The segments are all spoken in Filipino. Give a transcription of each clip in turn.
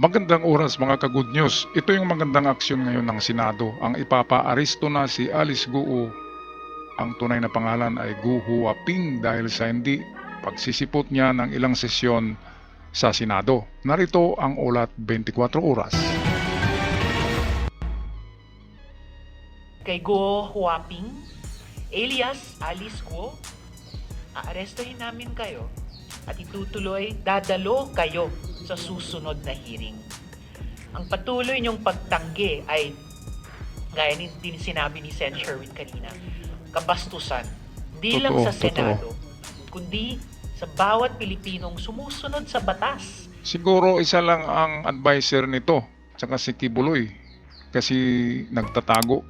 Magandang oras mga ka-good news. Ito yung magandang aksyon ngayon ng Senado. Ang ipapa-aresto na si Alice Guo. Ang tunay na pangalan ay Gu Huaping dahil sa hindi pagsisipot niya ng ilang sesyon sa Senado. Narito ang ulat 24 oras. Kay Guo Huaping, alias Alice Guo, aarestuhin namin kayo at dadalo kayo sa susunod na hearing. Ang patuloy niyong pagtanggi ay, gaya din sinabi ni Sen. Sherwin kanina, kabastusan, di lang sa Senado, kundi sa bawat Pilipinong sumusunod sa batas. Siguro isa lang ang advisor nito, tsaka si Kibuloy, kasi nagtatago.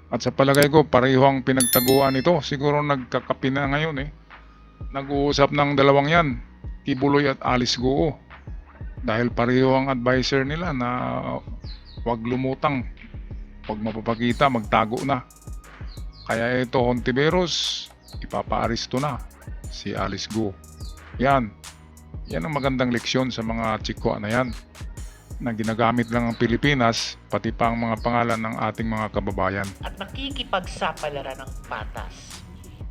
At sa palagay ko, pareho ang pinagtaguan nito. Siguro nagkakapi na ngayon eh. Nag-uusap ng dalawang yan, Kibuloy at Alice Guo. Dahil pareho ang advisor nila na huwag lumutang, huwag mapapakita, magtago na. Kaya ito, Hontiveros, ipapa-aristo na si Alice Guo. Yan ang magandang leksyon sa mga chiko na yan, na ginagamit lang ang Pilipinas, pati pa ang mga pangalan ng ating mga kababayan. At nakikipagsapalaran ng patas.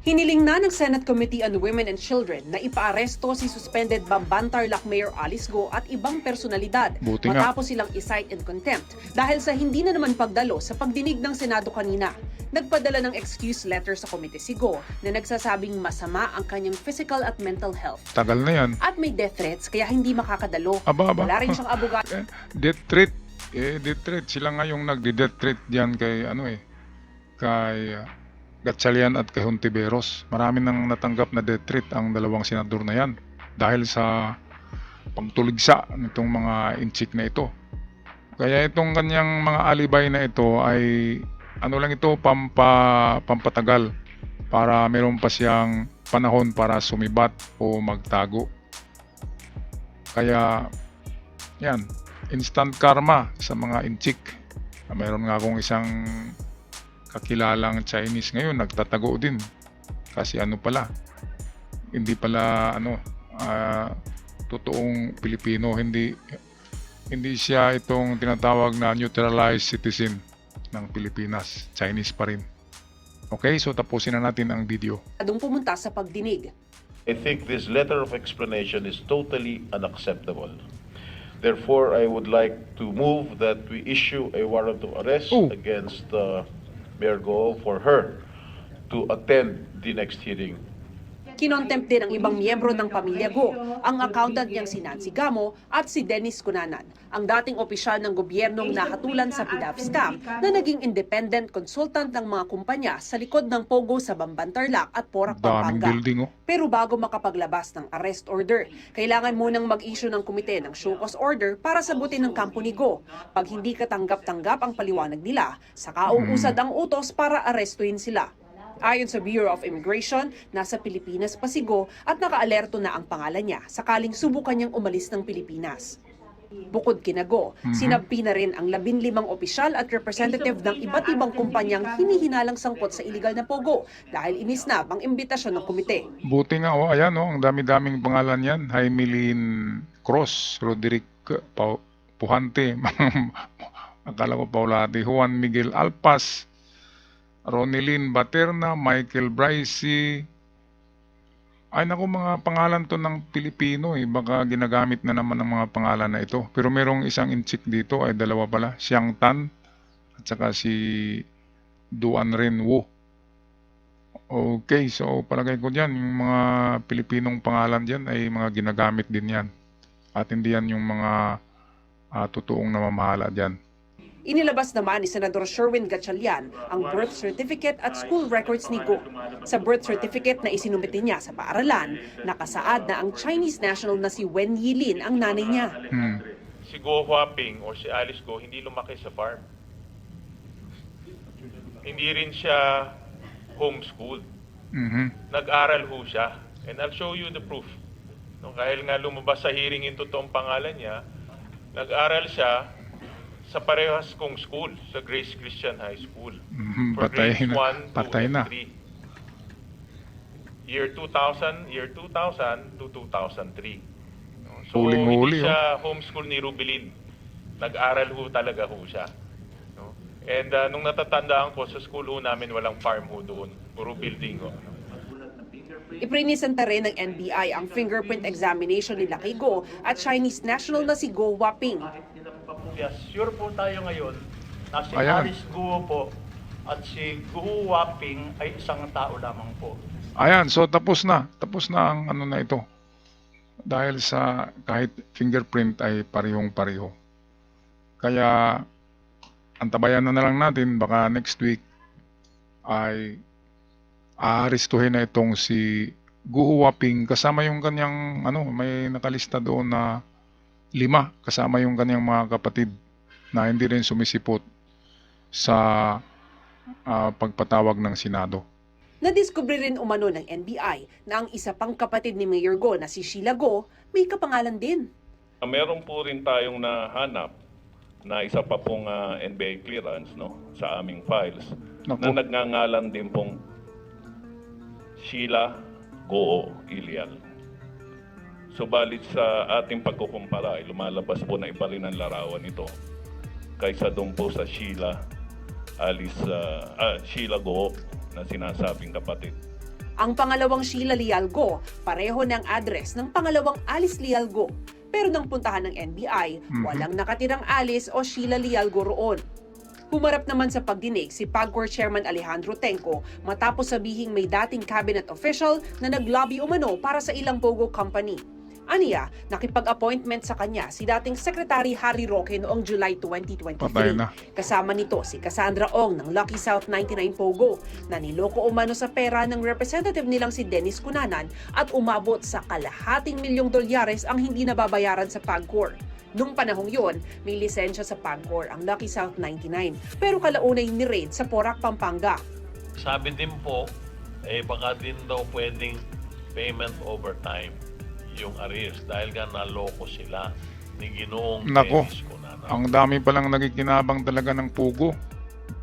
Hiniling na ng Senate Committee on Women and Children na ipaaresto si suspended Bamban-Tarlac Mayor Alice Guo at ibang personalidad matapos silang i-cite in contempt dahil sa hindi na naman pagdalo sa pagdinig ng Senado kanina. Nagpadala ng excuse letter sa komite si Guo na nagsasabing masama ang kanyang physical at mental health. Tagal na yan. At may death threats kaya hindi makakadalo. Aba. Wala rin siyang abogado. Death threat. Death threat. Sila nga yung nagdi-death threat diyan kay kay Gatchalian at kay Hontiveros. Marami nang natanggap na death threat ang dalawang senador na yan dahil sa pagtuligsa nitong mga inchik na ito. Kaya itong kanyang mga alibay na ito ay lang ito, pampatagal para meron pa siyang panahon para sumibat o magtago. Kaya yan, instant karma sa mga inchik. Mayroon nga akong isang kakilalang Chinese ngayon nagtatago din kasi hindi pala totoong Pilipino, hindi siya itong tinatawag na neutralized citizen ng Pilipinas, Chinese pa rin. Okay, so tapusin na natin ang video. Pumunta sa pagdinig. I think this letter of explanation is totally unacceptable. Therefore, I would like to move that we issue a warrant of arrest against Mayor Guo for her to attend the next hearing. Kinontempt din ang ibang miyembro ng pamilya Guo, ang accountant niyang si Nancy Gamo at si Dennis Cunanan, ang dating opisyal ng gobyernong nahatulan sa PDAF scam na naging independent consultant ng mga kumpanya sa likod ng Pogo sa Bamban-Tarlac at Porac, Pampanga. Pero bago makapaglabas ng arrest order, kailangan munang mag-issue ng komite ng show cause order para sagutin ng kampo ni Guo. Pag hindi katanggap-tanggap ang paliwanag nila, saka uusad ang utos para arestuhin sila. Ayon sa Bureau of Immigration, nasa Pilipinas pa si Guo at nakaalerto na ang pangalan niya sakaling subukan niyang umalis ng Pilipinas. Bukod kina Guo, sinabpi na rin ang 15 opisyal at representative ng iba't ibang kumpanyang hinihinalang sangkot sa iligal na Pogo dahil inisnab ang imbitasyon ng komite. Buti nga, ang dami-daming pangalan yan. Jaime Cross, Roderick Puhante, akala ko Paulati, Juan Miguel Alpas, Ronilyn Baterna, Michael Bryce. Ay naku, mga pangalan to ng Pilipino baka ginagamit na naman ng mga pangalan na ito. Pero merong isang inchik dito, ay dalawa pala, Xiang Tan at saka si Duan Ren Wu. Okay, so palagay ko dyan, yung mga Pilipinong pangalan dyan ay mga ginagamit din yan. At hindi yan yung mga totoong namamahala dyan. Inilabas naman ni Senador Sherwin Gatchalian ang birth certificate at school records ni Guo. Sa birth certificate na isinumite niya sa paaralan, nakasaad na ang Chinese national na si Wen Yilin ang nanay niya. Si Guo Huaping or si Alice Guo hindi lumaki sa farm. Hindi rin siya homeschooled. Nag-aral ho siya. And I'll show you the proof. Dahil nga lumabas sa hearing yung totoong pangalan niya, nag-aral siya sa parehas kong school, sa Grace Christian High School. For grades 1, 2, and 3. Year 2000 to 2003. So, hindi siya homeschool ni Rubilin. Nag-aral ho talaga ho siya. No? And nung natatandaan ko, sa school ho namin walang farm ho doon. Puro building ho. Iprinisenta rin ng NBI ang fingerprint examination ni Lucky Go at Chinese national na si Go Waping. Yes, sure po tayo ngayon na si Ayan. Alice Guo po at si Guo Waping ay isang tao lamang po. Ayan, so tapos na ang ano na ito. Dahil sa kahit fingerprint ay parehong-pareho. Kaya antabayan na lang natin, baka next week ay aarestuhin na itong si Guo Waping kasama yung kanyang ano, may nakalista doon na 5 kasama yung kanyang mga kapatid na hindi rin sumisipot sa pagpatawag ng Senado. Nadiskubre rin umano ng NBI na ang isa pang kapatid ni Mayor Go na si Sheila Go may kapangalan din. Meron po rin tayong nahanap na isa pa pong NBI clearance no, sa aming files Naku. na nagngangalan din pong Sheila Go Ilial. Subalit sa ating pagkukumpara ay lumalabas po na iba rin ang larawan nito kaysa doon po sa Sheila Go na sinasabing kapatid. Ang pangalawang Sheila Leal Go, pareho ng address ng pangalawang Alice Leal Go. Pero nang puntahan ng NBI, walang nakatirang Alice o Sheila Leal Go roon. Humarap naman sa pagdinig si PAGCOR Chairman Alejandro Tenco matapos sabihing may dating cabinet official na naglobby umano para sa ilang Pogo company. Aniya, nakipag-appointment sa kanya si dating Secretary Harry Roque noong July 2023. Patay na. Kasama nito si Cassandra Ong ng Lucky South 99 Pogo na niloko umano sa pera ng representative nilang si Dennis Cunanan at umabot sa $250 milyon ang hindi nababayaran sa PAGCOR. Nung panahong yon, may lisensya sa PAGCOR ang Lucky South 99 pero kalaunay ni-raid sa Porac, Pampanga. Sabi din po, baka din daw pwedeng payment over time yung arrears dahil nga naloko sila ni Ginoong Nako, Dennis Cunanan. ang dami palang nagikinabang talaga ng Pogo.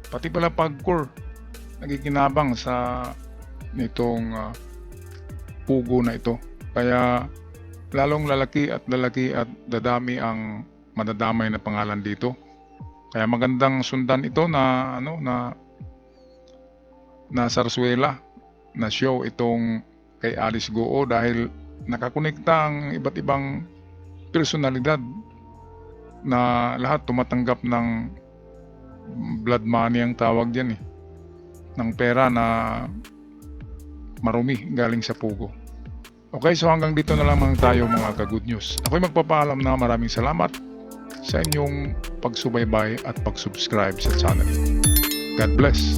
Pati pala PAGCOR nagikinabang sa nitong Pogo na ito. Kaya lalong lalaki at dadami ang madadamay na pangalan dito. Kaya magandang sundan ito na sarsuela na show itong kay Alice Go dahil nakakonekta ang iba't ibang personalidad na lahat tumatanggap ng blood money ang tawag diyan ng pera na marumi galing sa Pogo. Okay, so hanggang dito na lamang tayo mga ka-good news. Ako'y magpapaalam na maraming salamat sa inyong pagsubaybay at pag-subscribe sa channel. God bless!